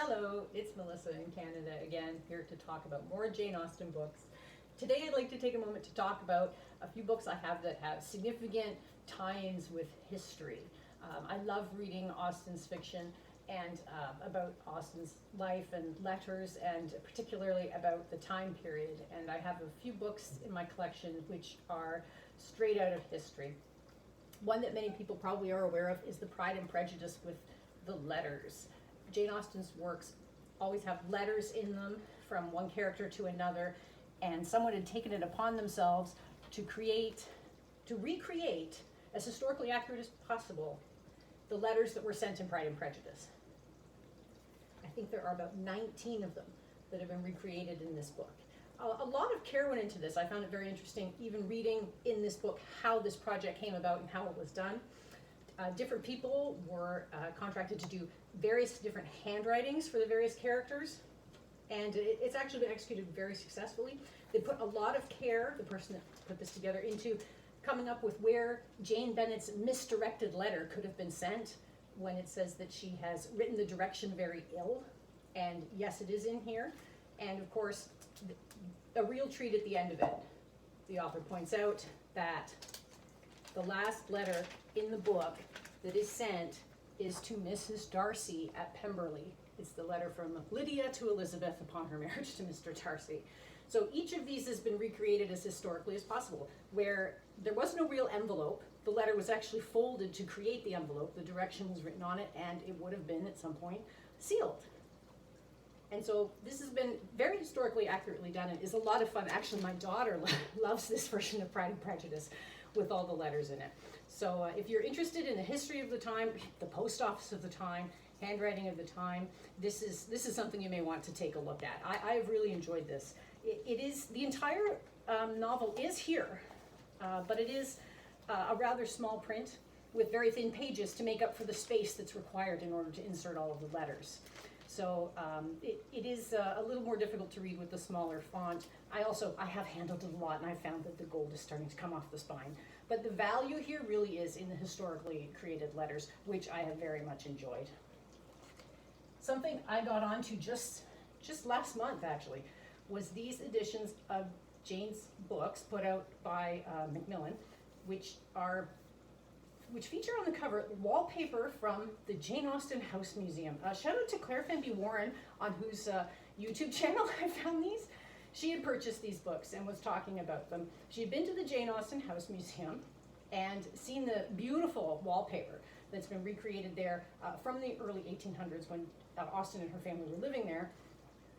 Hello, it's Melissa in Canada again, here to talk about more Jane Austen books. Today I'd like to take a moment to talk about a few books I have that have significant tie-ins with history. I love reading Austen's fiction and about Austen's life and letters, and particularly about the time period. And I have a few books in my collection which are straight out of history. One that many people probably are aware of is The Pride and Prejudice with the letters. Jane Austen's works always have letters in them from one character to another, and someone had taken it upon themselves to recreate, as historically accurate as possible, the letters that were sent in Pride and Prejudice. I think there are about 19 of them that have been recreated in this book. A lot of care went into this. I found it very interesting, even reading in this book how this project came about and how it was done. Different people were contracted to do various different handwritings for the various characters, and it's actually been executed very successfully. They put a lot of care, the person that put this together, into coming up with where Jane Bennet's misdirected letter could have been sent, when it says that she has written the direction very ill, and yes, it is in here. And of course, a real treat at the end of it. The author points out that the last letter in the book that is sent is to Mrs. Darcy at Pemberley. It's the letter from Lydia to Elizabeth upon her marriage to Mr. Darcy. So each of these has been recreated as historically as possible, where there was no real envelope. The letter was actually folded to create the envelope. The direction was written on it, and it would have been, at some point, sealed. And so this has been very historically accurately done and is a lot of fun. Actually, my daughter loves this version of Pride and Prejudice with all the letters in it. So if you're interested in the history of the time, the post office of the time, handwriting of the time, this is something you may want to take a look at. I have really enjoyed this. It is, the entire novel is here, but it is a rather small print with very thin pages to make up for the space that's required in order to insert all of the letters. So it is a little more difficult to read with the smaller font. I have handled it a lot, and I found that the gold is starting to come off the spine. But the value here really is in the historically created letters, which I have very much enjoyed. Something I got onto just last month, actually, was these editions of Jane's books put out by Macmillan, which feature on the cover wallpaper from the Jane Austen House Museum. Shout out to Claire Fenby Warren, on whose YouTube channel I found these. She had purchased these books and was talking about them. She had been to the Jane Austen House Museum and seen the beautiful wallpaper that's been recreated there from the early 1800s, when Austen and her family were living there.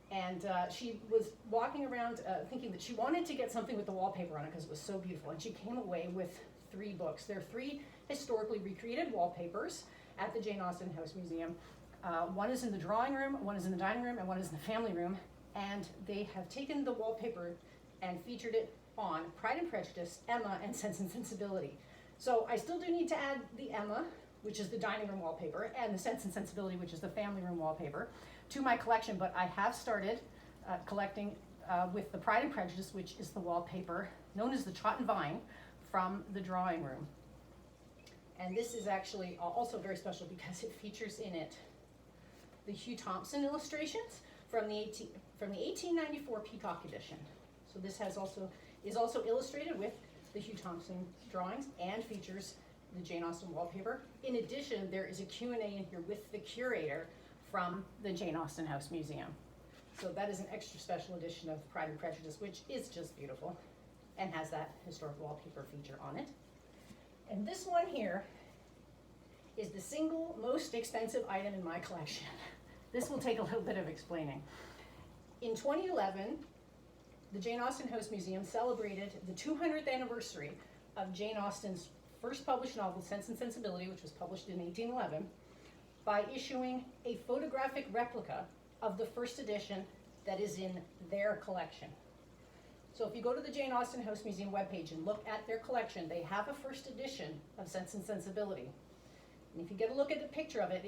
And she was walking around thinking that she wanted to get something with the wallpaper on it because it was so beautiful. And she came away with 3 books. There are 3 historically recreated wallpapers at the Jane Austen House Museum. One is in the drawing room, one is in the dining room, and one is in the family room. And they have taken the wallpaper and featured it on Pride and Prejudice, Emma, and Sense and Sensibility. So I still do need to add the Emma, which is the dining room wallpaper, and the Sense and Sensibility, which is the family room wallpaper, to my collection. But I have started collecting with the Pride and Prejudice, which is the wallpaper known as the Trot and Vine, from the drawing room. And this is actually also very special because it features in it the Hugh Thompson illustrations from the 1894 Peacock edition. So this is also illustrated with the Hugh Thompson drawings and features the Jane Austen wallpaper. In addition, there is a Q&A in here with the curator from the Jane Austen House Museum. So that is an extra special edition of Pride and Prejudice, which is just beautiful and has that historic wallpaper feature on it. And this one here is the single most expensive item in my collection. This will take a little bit of explaining. In 2011, the Jane Austen House Museum celebrated the 200th anniversary of Jane Austen's first published novel, Sense and Sensibility, which was published in 1811, by issuing a photographic replica of the first edition that is in their collection. So if you go to the Jane Austen House Museum webpage and look at their collection, they have a first edition of Sense and Sensibility. And if you get a look at the picture of it,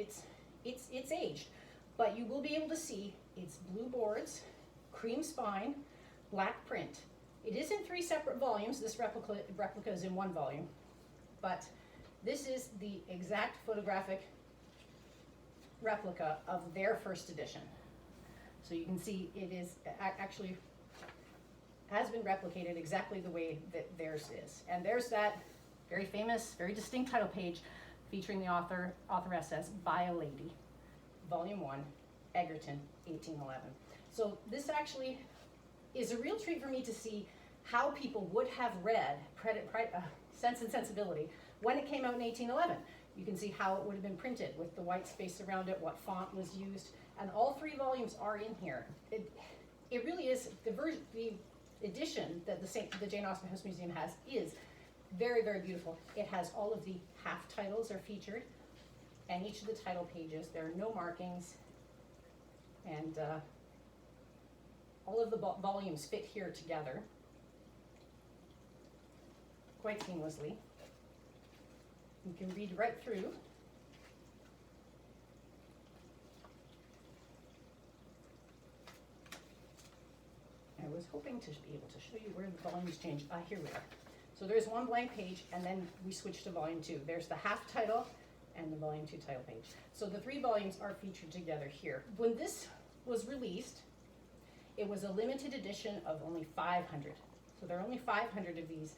it's aged. But you will be able to see it's blue boards, cream spine, black print. It is in 3 separate volumes. This replica is in 1 volume. But this is the exact photographic replica of their first edition. So you can see it is actually has been replicated exactly the way that theirs is. And there's that very famous, very distinct title page featuring the authoress as By a Lady, Volume 1, Egerton, 1811. So this actually is a real treat for me to see how people would have read Sense and Sensibility when it came out in 1811. You can see how it would have been printed with the white space around it, what font was used, and all 3 volumes are in here. It really is, the edition that the Jane Austen House Museum has is very, very beautiful. It has all of the half titles are featured, and each of the title pages, there are no markings, and all of the volumes fit here together quite seamlessly. You can read right through. I was hoping to be able to show you where the volumes change. Here we are. So there's one blank page, and then we switch to volume 2. There's the half title and the volume 2 title page. So the 3 volumes are featured together here. When this was released, it was a limited edition of only 500. So there are only 500 of these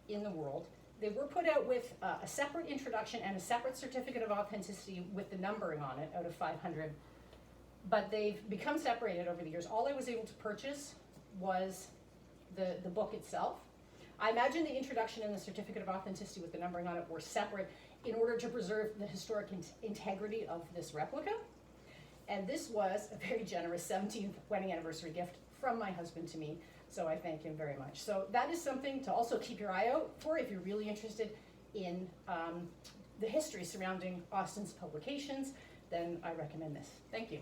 in the world. They were put out with a separate introduction and a separate certificate of authenticity with the numbering on it out of 500. But they've become separated over the years. All I was able to purchase was the book itself. I imagine the introduction and the certificate of authenticity with the numbering on it were separate in order to preserve the historic integrity of this replica. And this was a very generous 17th wedding anniversary gift from my husband to me, so I thank him very much. So that is something to also keep your eye out for if you're really interested in the history surrounding Austen's publications, then I recommend this. Thank you.